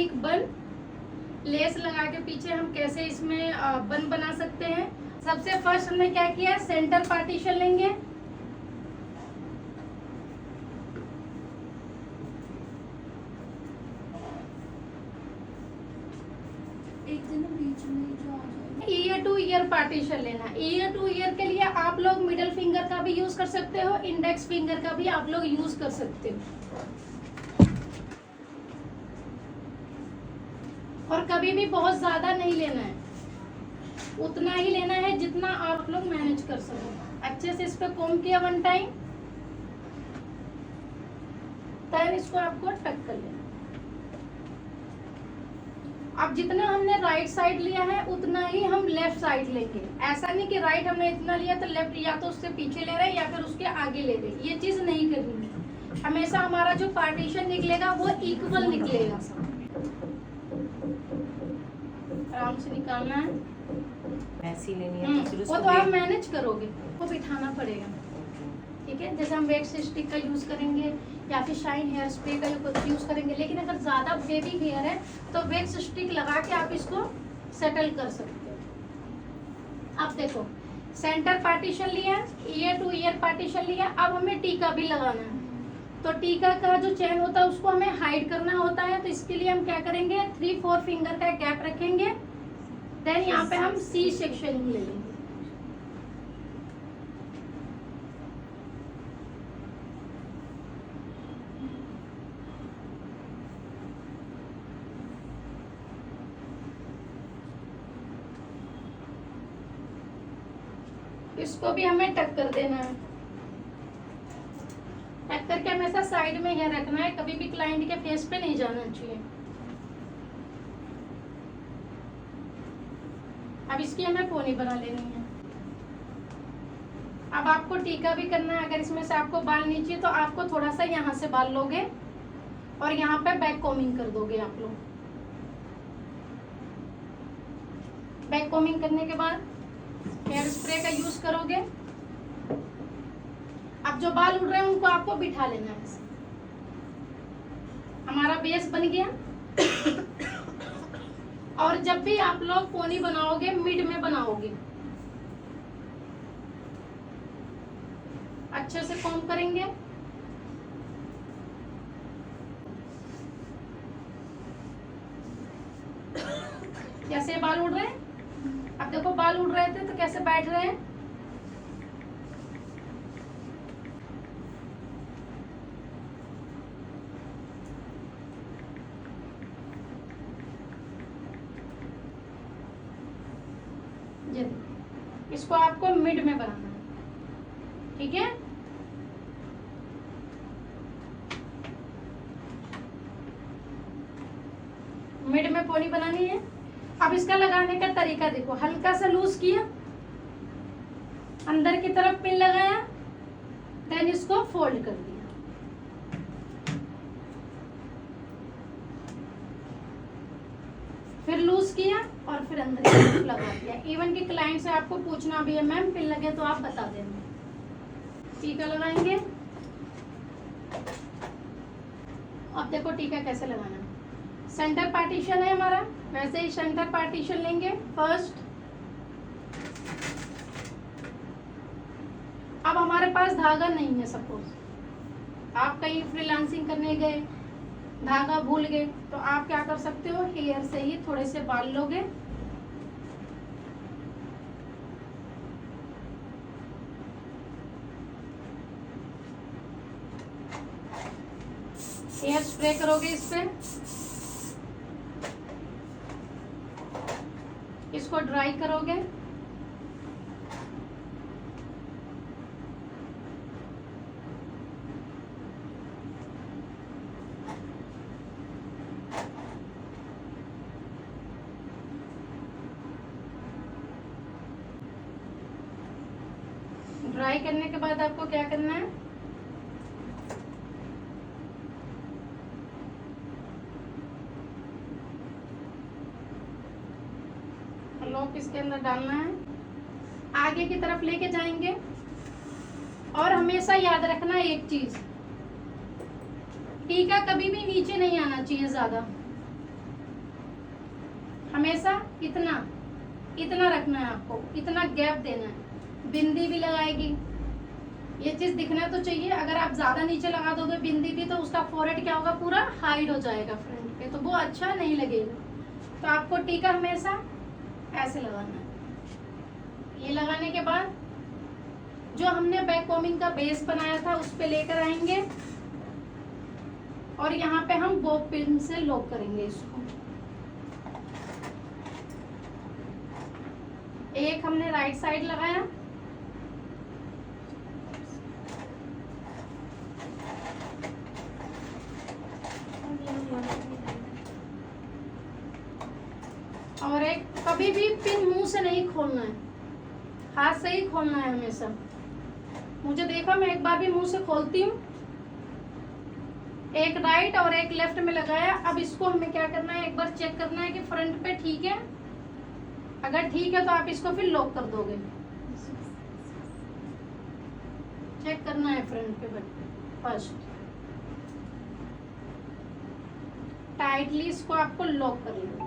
एक बन, लेस लगा के पीछे हम कैसे इसमें बन बना सकते हैं। सबसे फर्स्ट हमने क्या किया, सेंटर पार्टीशन लेंगे। एक दिन बीच में जो आ जाए, ईयर टू ईयर पार्टीशन लेना। ईयर टू ईयर के लिए आप लोग मिडिल फिंगर का भी यूज कर सकते हो, इंडेक्स फिंगर का भी आप लोग यूज कर सकते हो। और कभी भी बहुत ज्यादा नहीं लेना है, उतना ही लेना है जितना आप लोग मैनेज कर सको। अच्छे से इस पे कोम किया वन टाइम, देन इसको आपको टक कर लेना। अब जितना हमने राइट साइड लिया है उतना ही हम लेफ्ट साइड लेंगे। ऐसा नहीं कि राइट हमने इतना लिया तो लेफ्ट या तो उससे पीछे ले रहे हैं या फिर उसके आगे ले रहे हैं, ये चीज नहीं करनी है। हमेशा हमारा जो पार्टीशन निकलेगा वो इक्वल निकलेगा। आराम से निकालना है, ऐसी लेनी है तो फिर वो उसको तो आप मैनेज करोगे, वो बिठाना पड़ेगा। ठीक है, जैसे हम वैक्स स्टिक का यूज करेंगे या फिर शाइन हेयर स्प्रे का कुछ यूज करेंगे, लेकिन अगर ज्यादा बेबी हेयर है तो वैक्स स्टिक लगा के आप इसको सेटल कर सकते हो। अब देखो, सेंटर पार्टीशन लिया, ईयर टू ईयर पार्टीशन लिया, अब हमें टीका भी लगाना है। तो टीका का जो चेन होता है उसको हमें हाइड करना होता है, तो इसके लिए हम क्या करेंगे, 3-4 फिंगर का गैप रखेंगे, देन यहाँ पे हम सी सेक्शन ले लेंगे। इसको भी हमें टक कर देना है। टक करके हमेशा साइड में ही रखना है, कभी भी क्लाइंट के फेस पे नहीं जाना चाहिए। अब इसकी हमें पोनी बना लेनी है। अब आपको टीका भी करना है। अगर इसमें से आपको बाल नीचे तो आपको थोड़ा सा यहाँ से बाल लोगे और यहाँ पे बैक कॉमिंग कर दोगे आप लोग। बैक कॉमिंग करने के बाद हेयर स्प्रे का यूज करोगे। अब जो बाल उड़ रहे हैं उनको आपको बिठा लेना है। हमारा बेस बन गया। और जब भी आप लोग पोनी बनाओगे मिड में बनाओगे, अच्छे से कॉम्ब करेंगे। कैसे बाल उड़ रहे हैं, अब देखो बाल उड़ रहे थे तो कैसे बैठ रहे हैं। इसको आपको मिड में बनाना है, ठीक है। मिड में पोनी बनानी है। अब इसका लगाने का तरीका देखो, हल्का सा लूज किया, अंदर की तरफ पिन लगाया, देन इसको फोल्ड कर दिया, फिर लूज किया और फिर अंदर की तरफ लगा दिया। इवन कि क्लाइंट से आपको पूछना भी है, मैम पिन लगे तो आप बता देना। टीका लगाएंगे। अब देखो टीका कैसे लगाना है। सेंटर पार्टीशन है हमारा, वैसे ही सेंटर पार्टीशन लेंगे फर्स्ट। अब हमारे पास धागा नहीं है, सपोज आप कहीं फ्रीलांसिंग करने गए, धागा भूल गए, तो आप क्या कर सकते हो, हेयर से ही थोड़े से बाल लोगे, हेयर स्प्रे करोगे इस पे, इसको ड्राई करोगे, ड्राई करने के बाद आपको क्या करना है, लॉक इसके अंदर डालना है, आगे की तरफ लेके जाएंगे। और हमेशा याद रखना एक चीज, टीका कभी भी नीचे नहीं आना चाहिए ज्यादा, हमेशा इतना इतना रखना है आपको, इतना गैप देना है। बिंदी भी लगाएगी, ये चीज दिखना तो चाहिए। अगर आप ज्यादा नीचे लगा दोगे बिंदी भी तो उसका फोरहेड क्या होगा, पूरा हाइड हो जाएगा फ्रंट पे, तो वो अच्छा नहीं लगेगा। तो आपको टीका हमेशा ऐसे लगाना है। ये लगाने के बाद जो हमने बैक कॉम्बिंग का बेस बनाया था उस पे लेकर आएंगे और यहाँ पे हम बॉब पिन से लॉक करेंगे इसको। एक हमने राइट साइड लगाया, और एक कभी भी पिन मुंह से नहीं खोलना है, हाथ से ही खोलना है हमेशा। मुझे देखा, मैं एक बार भी मुंह से खोलती हूँ। एक राइट और एक लेफ्ट में लगाया। अब इसको हमें क्या करना है, एक बार चेक करना है कि फ्रंट पे ठीक है। अगर ठीक है तो आप इसको फिर लॉक कर दोगे। चेक करना है फ्रंट पे फर्स्ट, टाइटली इसको आपको लॉक कर लेना।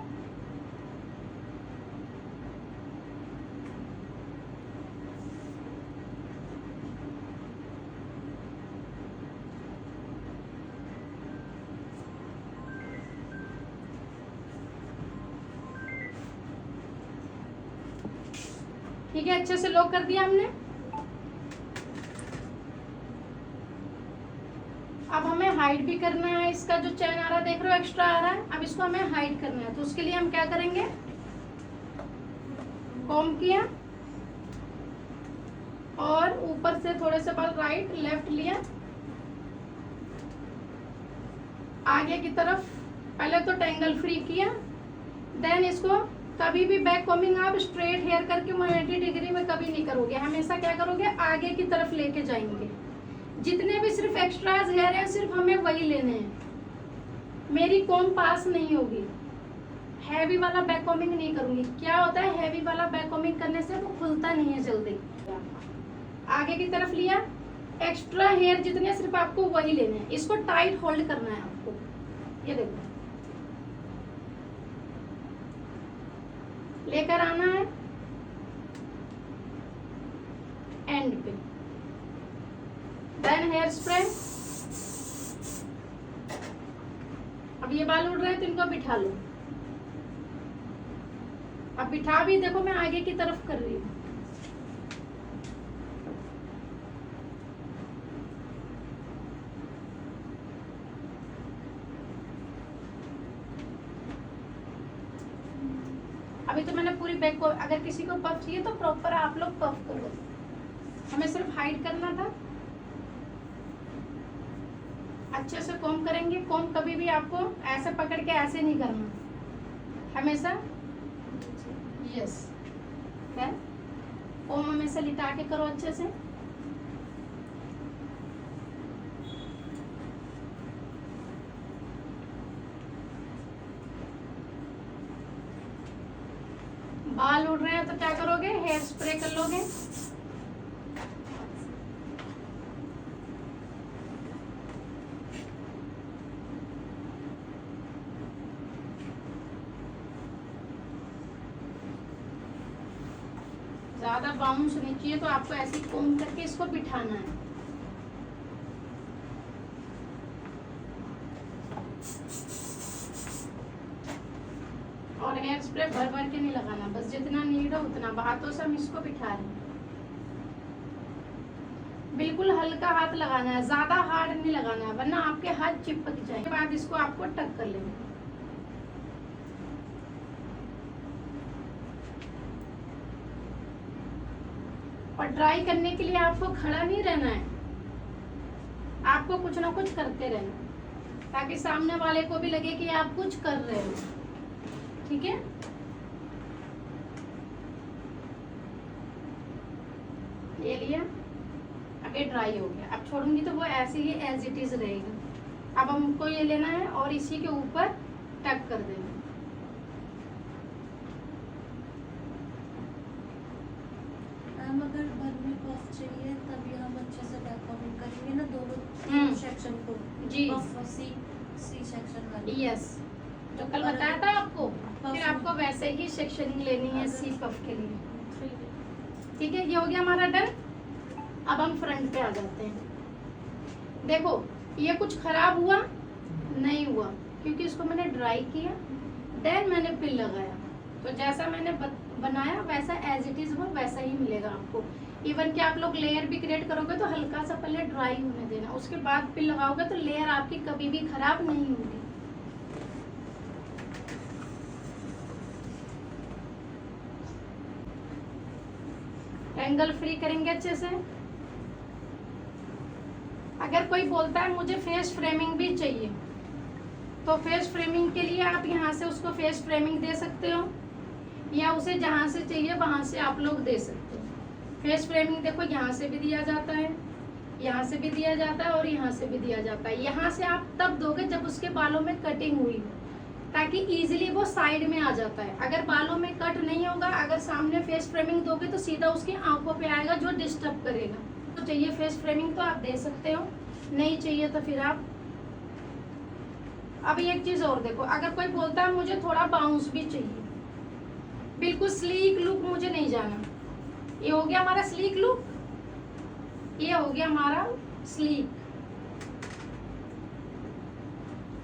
ठीक है, अच्छे से लॉक कर दिया हमने। अब हमें हाइड भी करना है। इसका जो चैन आ रहा है देख रहे हो, एक्स्ट्रा आ रहा है। अब इसको हमें हाइड करना है, तो उसके लिए हम क्या करेंगे, कॉम्ब किया और ऊपर से थोड़े से बाल राइट लेफ्ट लिया, आगे की तरफ पहले तो टेंगल फ्री किया। देन इसको कभी भी बैक कॉम्बिंग आप स्ट्रेट हेयर करके 180 डिग्री में कभी नहीं करोगे, हमेशा क्या करोगे, आगे की तरफ लेके जाएंगे। जितने भी सिर्फ एक्स्ट्राज हेयर है सिर्फ हमें वही लेने हैं। मेरी कॉम्ब पास नहीं होगी, हैवी वाला बैक कॉम्बिंग नहीं करूंगी। क्या होता है, हैवी वाला बैक कॉम्बिंग करने से वो खुलता नहीं है जल्दी। आगे की तरफ लिया, एक्स्ट्रा हेयर जितने सिर्फ आपको वही लेने हैं। इसको टाइट होल्ड करना है आपको। ये देखो, लेकर आना है एंड पे। Then hair spray. अब ये बाल उड़ रहे हैं तो इनको बिठा लो। अब बिठा भी देखो, मैं आगे की तरफ कर रही हूँ। अभी तो मैंने पूरी बैक को, अगर किसी को पफ चाहिए तो प्रॉपर आप लोग पफ करो, हमें सिर्फ हाइड करना था। अच्छे से कॉम्ब करेंगे। कॉम्ब कभी भी आपको ऐसे पकड़ के ऐसे नहीं करना, हमेशा यस कॉम्ब हमेशा लिटा के करो अच्छे से। बाल उड़ रहे हैं तो क्या करोगे, हेयर स्प्रे कर लोगे। ज्यादा बाउंस नहीं चाहिए तो आपको ऐसे कोम करके इसको बिठाना है। और हेयर स्प्रे भर भर के नहीं लगाना, बस जितना नीड हो उतना। हाथों से हम इसको बिठा रहे हैं, बिल्कुल हल्का हाथ लगाना है, ज्यादा हार्ड नहीं लगाना है वरना आपके हाथ चिपक जाएंगे। बाद इसको आपको टक कर लेना। और ड्राई करने के लिए आपको खड़ा नहीं रहना है, आपको कुछ ना कुछ करते रहना ताकि सामने वाले को भी लगे कि आप कुछ कर रहे हो। ठीक है, ये लिया, अब ये ड्राई हो गया। अब छोड़ूंगी तो वो ऐसे ही एज इट इज रहेगा। अब हमको ये लेना है और इसी के ऊपर टक कर देना। अगर भर में पफ चाहिए तभी हम अच्छे से बैक कॉम्बिंग करेंगे ना, दोनों सेक्शन को जी, पफ सी सेक्शन वाली। यस, जो कल बताया था आपको। फिर आपको वैसे ही सेक्शनिंग लेनी है सी पफ के लिए। ठीक है, ये हो गया हमारा डन। अब हम फ्रंट पे आ जाते हैं। देखो ये कुछ खराब हुआ नहीं हुआ, क्योंकि इसको मैंने ड्राई किया, देन मैंने पिन लगाया। तो जैसा मैंने बनाया वैसा एज इट इज वो वैसा ही मिलेगा आपको। इवन कि आप लोग लेयर भी क्रिएट करोगे तो हल्का सा पहले ड्राई होने देना, उसके बाद पिन लगाओगे तो लेयर आपकी कभी भी खराब नहीं होगी। एंगल फ्री करेंगे अच्छे से। अगर कोई बोलता है मुझे फेस फ्रेमिंग भी चाहिए, तो फेस फ्रेमिंग के लिए आप यहाँ से उसको फेस फ्रेमिंग दे सकते हो, या उसे जहाँ से चाहिए वहाँ से आप लोग दे सकते हो। फेस फ्रेमिंग देखो यहाँ से भी दिया जाता है, यहाँ से भी दिया जाता है और यहाँ से भी दिया जाता है। यहाँ से आप तब दोगे जब उसके बालों में कटिंग हुई हो, ताकि इजीली वो साइड में आ जाता है। अगर बालों में कट नहीं होगा, अगर सामने फेस फ्रेमिंग दोगे तो सीधा उसकी आंखों पे आएगा जो डिस्टर्ब करेगा। तो चाहिए फेस फ्रेमिंग तो आप दे सकते हो, नहीं चाहिए तो फिर आप। अब एक चीज और देखो, अगर कोई बोलता है मुझे थोड़ा बाउंस भी चाहिए, बिल्कुल स्लीक लुक मुझे नहीं जाना, ये हो गया हमारा स्लीक लुक, ये हो गया हमारा स्लीक।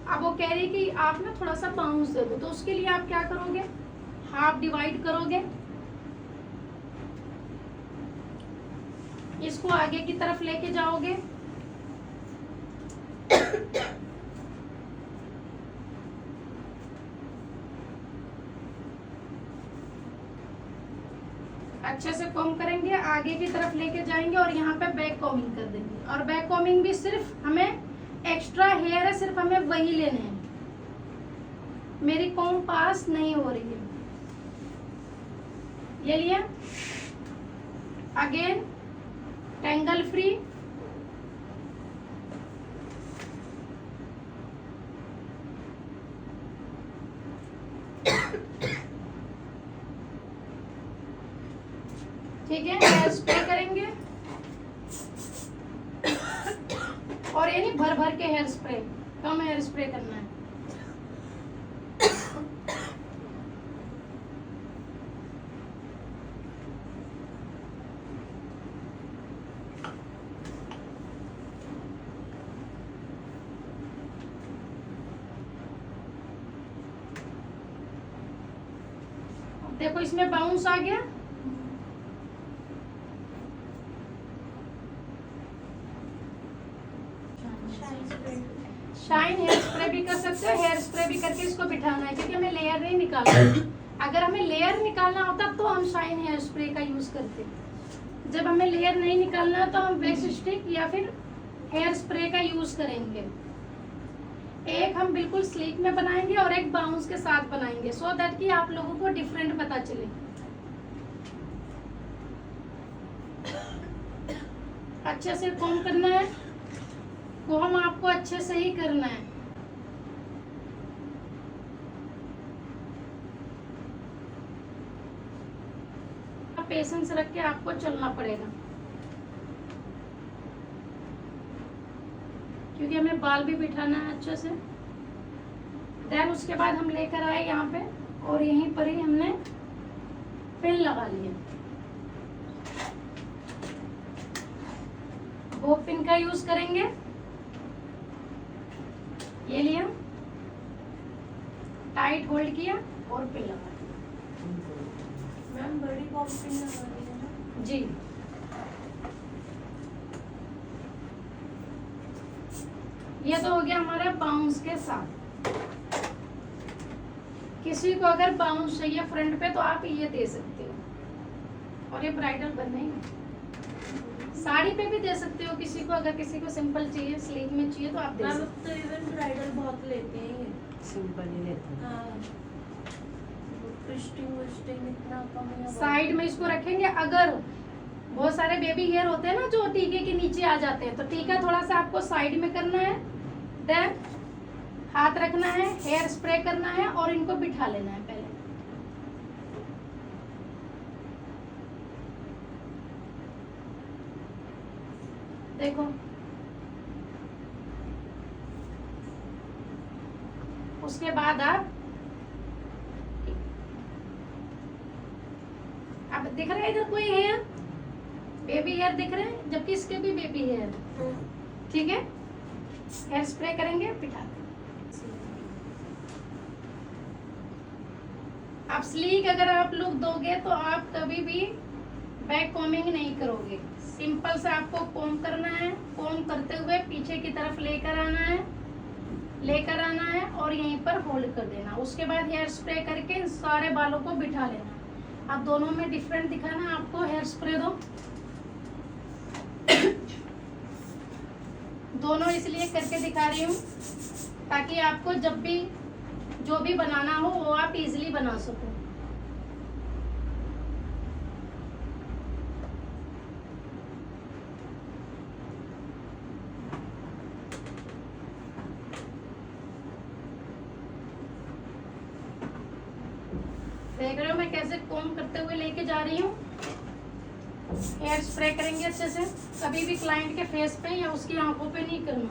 अब वो कह रही कि आप ना थोड़ा सा बाउंस दे दो, तो उसके लिए आप क्या करोगे, हाफ डिवाइड करोगे, इसको आगे की तरफ लेके जाओगे, अच्छे से कॉम करेंगे, आगे की तरफ लेके जाएंगे और यहाँ पे बैक कॉमिंग कर देंगे। और बैक कॉमिंग भी सिर्फ हमें एक्स्ट्रा हेयर है, सिर्फ हमें वही लेने हैं, मेरी कॉम पास नहीं हो रही है। ये लिया, अगेन टेंगल फ्री, ठीक है। हेयर स्प्रे करेंगे, और ये नहीं भर भर के हेयर स्प्रे, कम हेयर स्प्रे करना है। देखो इसमें बाउंस आ गया, शाइन हेयर स्प्रे भी कर सकते हो, हेयर स्प्रे भी करके इसको बिठाना है, क्योंकि हमें लेयर नहीं निकालना। अगर हमें लेयर निकालना होता तो हम शाइन हेयर स्प्रे का यूज करते। जब हमें लेयर नहीं निकालना तो हम वैक्स स्टिक या फिर हेयर स्प्रे का यूज करेंगे। एक हम बिल्कुल स्लीक में बनाएंगे और एक बाउंस के साथ बनाएंगे, सो दैट कि आप लोगों को डिफरेंट पता चले। अच्छे से कॉम करना है, कॉम आपको अच्छे से ही करना है। पेशेंस रख के आपको चलना पड़ेगा, क्योंकि हमें बाल भी बिठाना है अच्छे से। देन उसके बाद हम लेकर आए यहाँ पे, और यहीं पर ही हमने पिन लगा लिए। वो पिन का यूज करेंगे, ये लिया, टाइट होल्ड किया और पिन लगा दिया। मैम बड़ी पॉप पिन लगा दी है ना जी। ये तो हो गया हमारा बाउंस के साथ। किसी को अगर बाउंस चाहिए फ्रंट पे तो आप ये दे सकते हो, और ये ब्राइडल बनेगा। साड़ी पे भी दे सकते हो किसी को, अगर किसी को सिंपल चाहिए, स्लीव में चाहिए तो आप दे मैम। सकते अब तो इवन ब्राइडल बहुत लेते हैं ये। सिंपल ही लेते हैं। हाँ, ट्विस्टिंग विस्टिंग इतना कम है। हो। साइड में इसको रखेंगे। अगर बहुत सारे बेबी हेयर होते हैं ना जो टीके के नीचे आ जाते हैं, तो टीका थोड़ा सा आपको साइड में करना है, देन हाथ रखना है, हेयर स्प्रे करना है और इनको बिठा लेना है पहले। देखो उसके बाद आप अब दिख रहा है इधर कोई हेयर, बेबी हेयर दिख रहे हैं, जबकि इसके भी बेबी हेयर। ठीक है, हेयर स्प्रे करेंगे, पिटा देंगे। आप स्लीक अगर आप लुक दोगे तो आप कभी भी बैक कॉमिंग नहीं करोगे। सिंपल से आपको कॉम करना है, कॉम करते हुए पीछे की तरफ लेकर आना है और यहीं पर होल्ड कर देना। उसके बाद हेयर स्प्रे करके इन सारे बालों को बिठा लेना। अब दोनों में डिफरेंट दिखाना आपको। हेयर स्प्रे दो। दोनों इसलिए करके दिखा रही हूँ ताकि आपको जब भी जो भी बनाना हो वो आप इजीली बना सको। देख रहे हो मैं कैसे कॉम करते हुए लेके जा रही हूँ। हेयर स्प्रे करेंगे अच्छे से, कभी भी क्लाइंट के फेस पे या उसकी आंखों पे नहीं करना।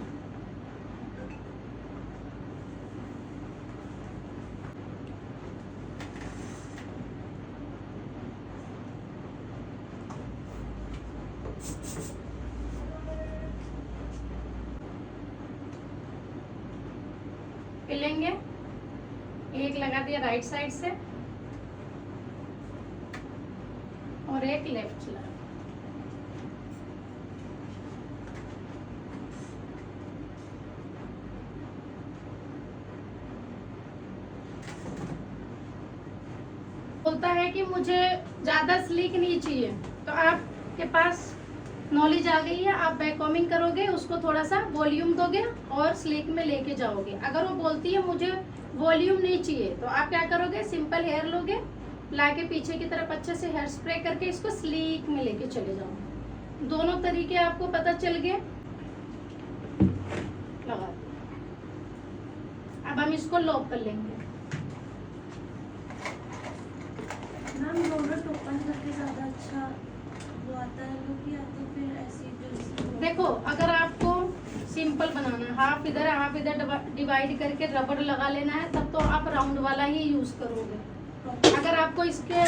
पिलेंगे, एक लगा दिया राइट साइड से और एक लेफ्ट से लगा। बोलता है कि मुझे ज्यादा स्लीक नहीं चाहिए, तो आपके पास नॉलेज आ गई है, आप बैक कॉमिंग करोगे, उसको थोड़ा सा वॉल्यूम दोगे और स्लीक में लेके जाओगे। अगर वो बोलती है मुझे वॉल्यूम नहीं चाहिए, तो आप क्या करोगे, सिंपल हेयर लोगे, लाके पीछे की तरफ अच्छे से हेयर स्प्रे करके इसको स्लीक में लेके चले जाओ। दोनों तरीके आपको पता चल गए। लगा, अब हम इसको लॉक कर लेंगे। मैम रोलर ओपन करके ज़्यादा अच्छा वो आता है लोग, या तो फिर ऐसी जो देखो, अगर आपको सिंपल बनाना है, हाफ इधर डिवाइड करके रबड़ लगा लेना है, तब तो आप राउंड वाला ही यूज करोगे। अगर आपको इसके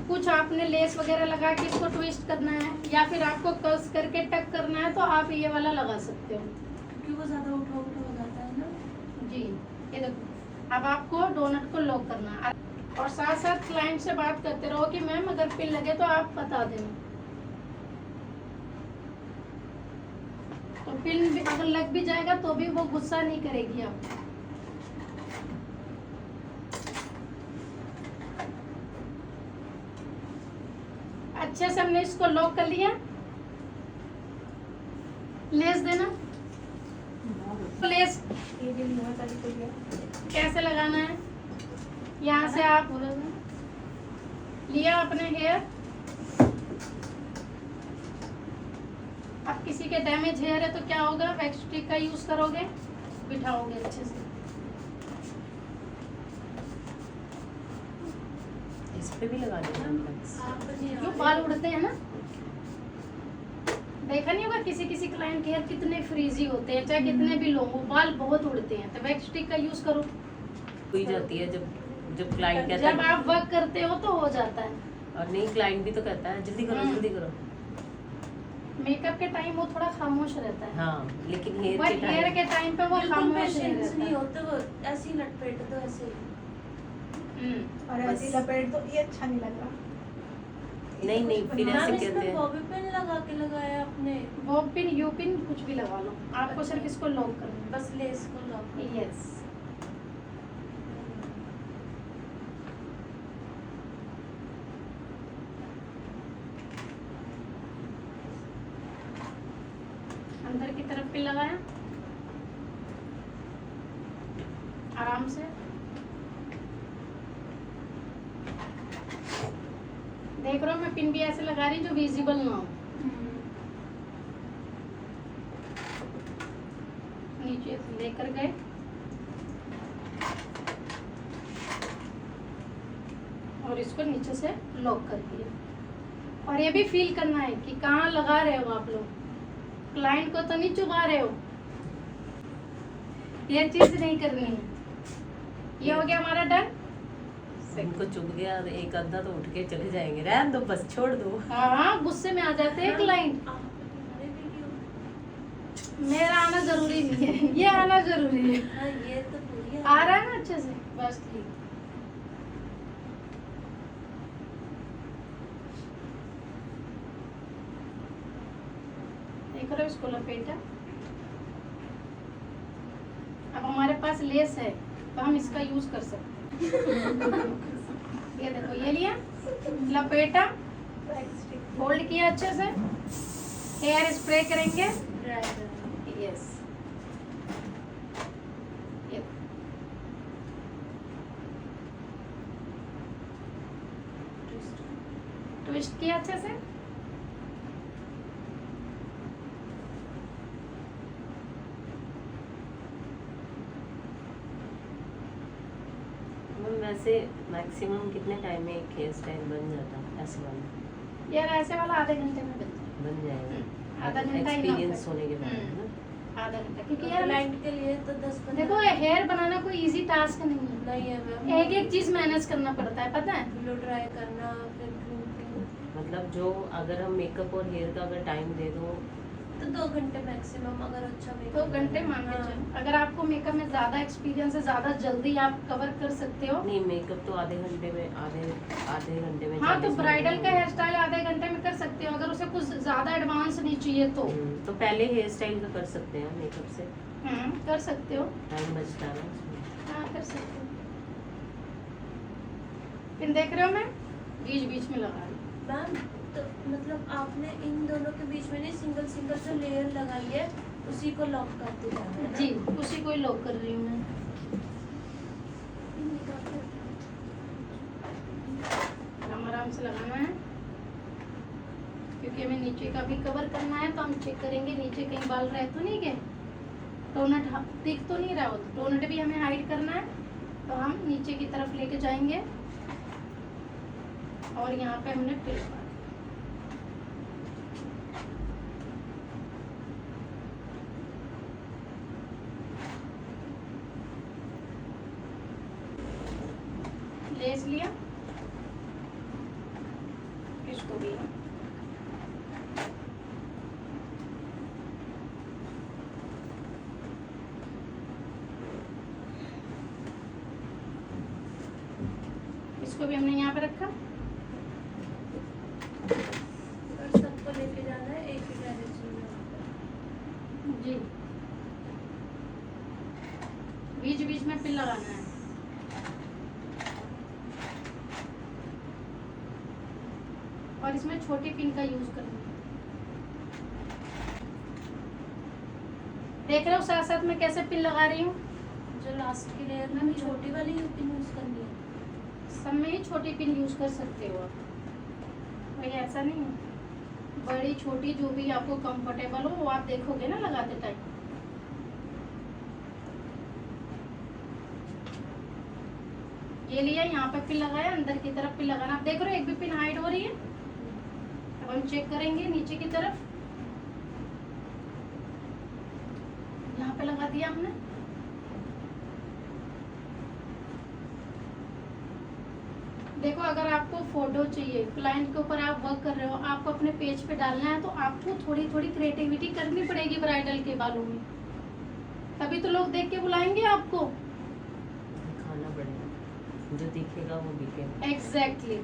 कुछ आपने लेस वगैरह लगा के इसको ट्विस्ट करना है या फिर आपको कस करके टक करना है, तो आप ये वाला लगा सकते हो, क्योंकि वो ज़्यादा उठा हो जाता है ना। जी। ये देखो, अब आपको डोनट को लॉक करना है और साथ साथ क्लाइंट से बात करते रहो कि मैम अगर पिन लगे तो आप बता देना। तो पिन अगर लग भी जाएगा तो भी वो गुस्सा नहीं करेगी आपको। अच्छे से हमने इसको लॉक कर लिया। लेस देना, लेस कैसे लगाना है, यहाँ से आप लिया अपने हेयर। अब किसी के डैमेज हेयर है तो क्या होगा, वैक्स स्टिक का यूज करोगे, बिठाओगे अच्छे से। इस पे भी लगा देना। जो बाल उड़ते हैं ना, देखा नहीं होगा किसी किसी क्लाइंट के हेयर कितने फ्रीजी होते हैं, चाहे कितने भी लोग हो, बाल बहुत उड़ते हैं, तो वैक्स स्टिक का यूज करो। हुई जाती है जब क्लाइंट कहता जब है, आप वर्क करते हो तो हो जाता है। और नहीं क्लाइंट भी तो कहता है जल्दी करो जल्दी करो। मेकअप के टाइम वो थोड़ा खामोश रहता है, हाँ, लेकिन हेयर बट हेयर के टाइम पे वो बिल्कुल खामोश नहीं पेशेंस नहीं रहता। होते, वो ऐसे ही लटपेट दो ऐसे। हम्म। और ऐसी लपेट तो ये अच्छा नहीं लग रहा। नहीं फिर मैम ऐसे कहते इसमें हैं। बॉबी पिन लगा के लगाया आपने, वो पिन यू पिन कुछ भी लगा लो, आपको सिर्फ इसको लॉक करना है। बस लेस को लॉक। यस। अंदर की तरफ पिन लगाया, आराम से। देख रहा हूँ मैं पिन भी ऐसे लगा रही जो विजिबल ना हो। नीचे से लेकर गए और इसको नीचे से लॉक कर दिया। और ये भी फील करना है कि कहाँ लगा रहे हो आप लोग, क्लाइंट को तो नहीं चुभा रहे हो, ये चीज नहीं करनी है। ये हो गया हमारा डन। उनको चुभ गया एक आधा तो उठ के चले जाएंगे, रहन दो बस छोड़ दो। हाँ गुस्से में आ जाते हैं। एक लाइन आप हमारे वीडियो मेरा आना जरूरी नहीं है, ये आना जरूरी है। हाँ ये तो पूरी आ रहा है ना अच्छे से, बस ठीक। देख रहे हो इसको लपेटा। अब हमारे पास लेस है तो हम इसका यूज कर सकते हैं। ये देखो ये लिया, लपेटा, होल्ड किया अच्छे से, हेयर स्प्रे करेंगे। यस, ट्विस्ट किया अच्छे से। वैसे मैक्सिमम कितने टाइम में एक हेयर स्टाइल बन जाता है ऐसे वाला? यार ऐसे वाला आधे घंटे में बनता बन जाएगा है। आधा घंटा ही एक्सपीरियंस लगता है। होने के बाद है ना? आधा घंटा, क्योंकि यार क्लाइंट के लिए तो 10-15 देखो हेयर बनाना कोई इजी टास्क नहीं है। नहीं है मैम। एक एक चीज मैनेज करना पड़ता है, पता है। ब्लो ड्राई करना, फिर ग्रूमिंग, मतलब जो अगर हम मेकअप और हेयर का अगर टाइम दे दो तो 2 घंटे मैक्सिमम अगर अच्छा दो मेकअप। घंटे मान के चलो। अगर आपको मेकअप में ज्यादा एक्सपीरियंस है, ज्यादा जल्दी आप कवर कर सकते हो। नहीं, मेकअप तो आधे घंटे में आधे घंटे में हाँ, तो 40 ब्राइडल मिनट का में। हेयर स्टाइल आधे घंटे में कर सकते हो, अगर उसे कुछ ज्यादा एडवांस नहीं चाहिए तो। तो पहले हेयर स्टाइल का कर सकते हैं मेकअप से, कर सकते हो। टाइम बचता है ना उसमें। हाँ कर सकते हो। फिर देख रहे हो मैं बीच बीच में लगा रही हूँ। मैम तो मतलब आपने इन दोनों के बीच में नहीं सिंगल सिंगल जो लेयर लगाई है उसी को लॉक करते जाना है ना? जी, उसी को ही लॉक कर रही हूँ मैं। आराम आराम से लगाना है, क्योंकि हमें नीचे का भी कवर करना है। तो हम चेक करेंगे नीचे कहीं बाल रहे तो नहीं गए, टोनट दिख तो नहीं रहा हो, तो टोनट भी हमें हाइड करना है। तो हम नीचे की तरफ लेके जाएंगे और यहाँ पे हमने फिर लगा दिया। लेस लिया, इसको भी इसको भी हमने यहाँ पे रखा। और सबको लेके जाना है एक ही डायरेक्शन में। जी, बीच बीच में पिन लगाना है। और इसमें छोटी पिन का यूज करना है। देख रहे हो साथ साथ में कैसे पिन लगा रही हूँ। जो लास्ट की लेयर में छोटी वाली पिन यूज करनी है। सब में ही छोटी पिन यूज कर सकते हो आप, भाई ऐसा नहीं है। बड़ी छोटी जो भी आपको कंफर्टेबल हो वो आप देखोगे ना लगाते टाइम। ये लिया, यहाँ पे पिन लगाया, अंदर की तरफ पिन लगाना। आप देख रहे हो एक भी पिन हाइड हो रही है। अब हम चेक करेंगे नीचे की तरफ, यहाँ पे लगा दिया हमने। देखो अगर आपको फोटो चाहिए, क्लाइंट के ऊपर आप वर्क कर रहे हो, आपको अपने पेज पे डालना है, तो आपको थोड़ी थोड़ी क्रिएटिविटी करनी पड़ेगी ब्राइडल के बालों में, तभी तो लोग देख के बुलाएंगे आपको। खाना पड़ेगा, जो दिखेगा वो बिकेगा। एग्जैक्टली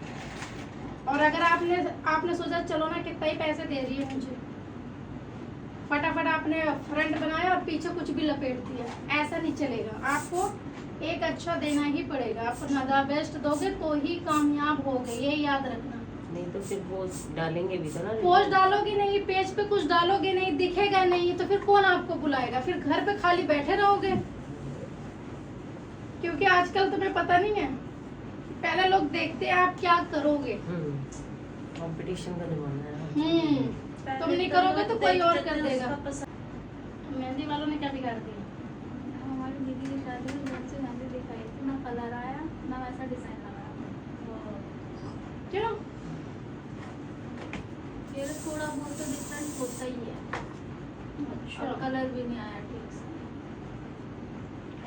और अगर आपने सोचा चलो ना कितना ही पैसे दे रही है मुझे, फटाफट आपने फ्रंट बनाया और पीछे कुछ भी लपेट दिया, ऐसा नहीं चलेगा। आपको एक अच्छा देना ही पड़ेगा। आप ज़्यादा बेस्ट दोगे तो ही कामयाब होगे, ये याद रखना। नहीं तो फिर वो डालेंगे भी तो ना। पोस्ट डालोगे नहीं, पेज पे कुछ डालोगे नहीं, दिखेगा नहीं, तो फिर कौन आपको बुलाएगा? फिर घर पे खाली बैठे रहोगे। क्योंकि आजकल तुम्हें पता नहीं है, पहले लोग देखते हैं आप क्या करोगे। कंपटीशन का जमाना है। तुम नहीं करोगे तो कोई और कर देखते थे देगा। उसका पसंद। मेहंदी वालों ने क्या बिगाड़ दिया? हमारी दीदी की शादी में बहुत से मेहंदी दिखाई थी, ना कलर आया ना वैसा डिजाइन लगाया। क्यों? ये थोड़ा बहुत तो डिफरेंट होता ही है अच्छा, और कलर भी नहीं आया ठीक से।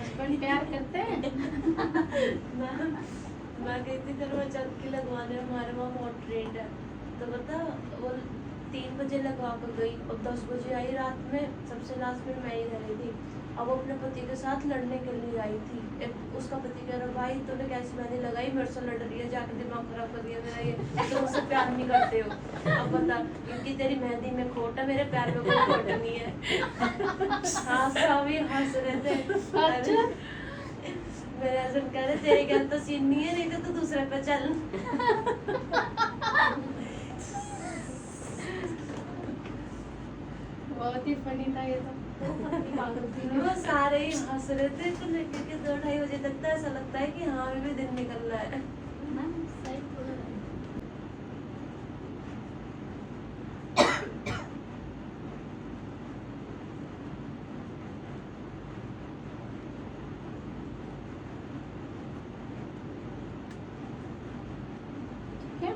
हस्बैंड प्यार करते हैं। मैं गई थी करवा चौथ की लगवाने, हमारे वहाँ बहुत ट्रेंड है। तो बता वो 3 बजे लगवा कर गई और 10 बजे आई रात में, सबसे लास्ट में मैं ही रही थी। अब वो अपने पति के साथ लड़ने के लिए आई थी। उसका पति कह रहा भाई तूने कैसी मेहंदी लगाई, मेरे से लड़ रही है, जाकर दिमाग खराब कर दिया मेरा, ये तुम मुझसे प्यार नहीं करते हो। अब बता क्योंकि तेरी मेहंदी में खोट है, मेरे प्यार में कोई खोट नहीं है। हाँ सभी हंस रहे थे। अच्छा मेरे हस्बैंड कह रहे तेरे क्या तो सीन नहीं है, नहीं तो तू दूसरे पे चल। बहुत ही फनी था ये तो। पागल थी ना। वो सारे ही हंस रहे थे तो लेके के 2-2:30 बजे तक तो ऐसा लगता है कि हाँ अभी भी दिन निकल रहा है। ना सही बोल रहे हैं। ठीक है,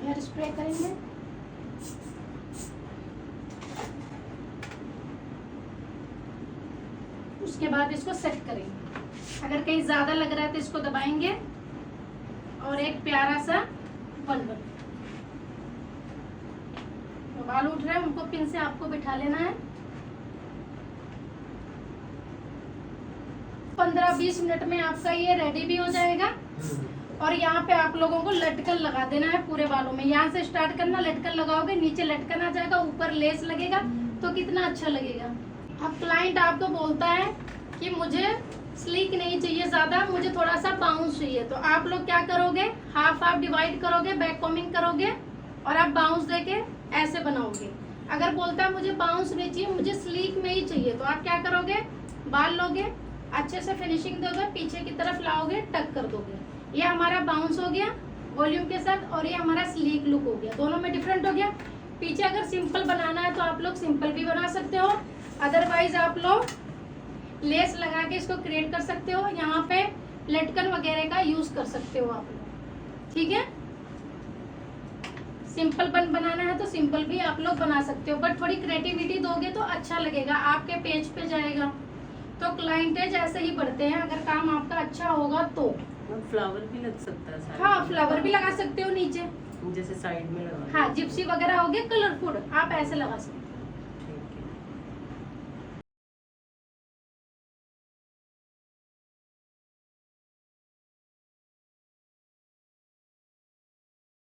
हेयर स्प्रे करेंगे। उसके बाद इसको सेट करेंगे। अगर कहीं ज्यादा लग रहा है तो इसको दबाएंगे और एक प्यारा सा बन तो बाल उठ रहे हैं उनको पिन से आपको बिठा लेना है। 15-20 मिनट में आपका ये रेडी भी हो जाएगा। और यहाँ पे आप लोगों को लटकन लगा देना है पूरे बालों में। यहाँ से स्टार्ट करना, लटकन लगाओगे, नीचे लटकन आ जाएगा, ऊपर लेस लगेगा तो कितना अच्छा लगेगा। अब क्लाइंट आपको बोलता है कि मुझे स्लीक नहीं चाहिए ज्यादा, मुझे थोड़ा सा बाउंस चाहिए, तो आप लोग क्या करोगे, हाफ हाफ डिवाइड करोगे, बैक कॉमिंग करोगे और आप बाउंस देके ऐसे बनाओगे। अगर बोलता है मुझे बाउंस नहीं चाहिए, मुझे स्लीक में ही चाहिए, तो आप क्या करोगे, बाल लोगे, अच्छे से फिनिशिंग दोगे, पीछे की तरफ लाओगे, टक कर दोगे। ये हमारा बाउंस हो गया वॉल्यूम के साथ और ये हमारा स्लीक लुक हो गया। दोनों में डिफरेंट हो गया। पीछे अगर सिंपल बनाना है तो आप लोग सिंपल भी बना सकते हो, अदरवाइज आप लोग लेस लगा के इसको क्रिएट कर सकते हो। यहाँ पे लटकन वगैरह का यूज कर सकते हो आप लोग। ठीक है, सिंपल बनाना है तो सिंपल भी आप लोग बना सकते हो, बट थोड़ी क्रिएटिविटी दोगे तो अच्छा लगेगा, आपके पेज पे जाएगा तो क्लाइंटेज ऐसे ही बढ़ते हैं अगर काम आपका अच्छा होगा तो। फ्लावर भी लग सकता है साइड हाँ में। फ्लावर भी लगा सकते हो नीचे, जैसे साइड में लगा हाँ जिप्सी वगैरह हो गया कलरफुल, आप ऐसे लगा सकते हो।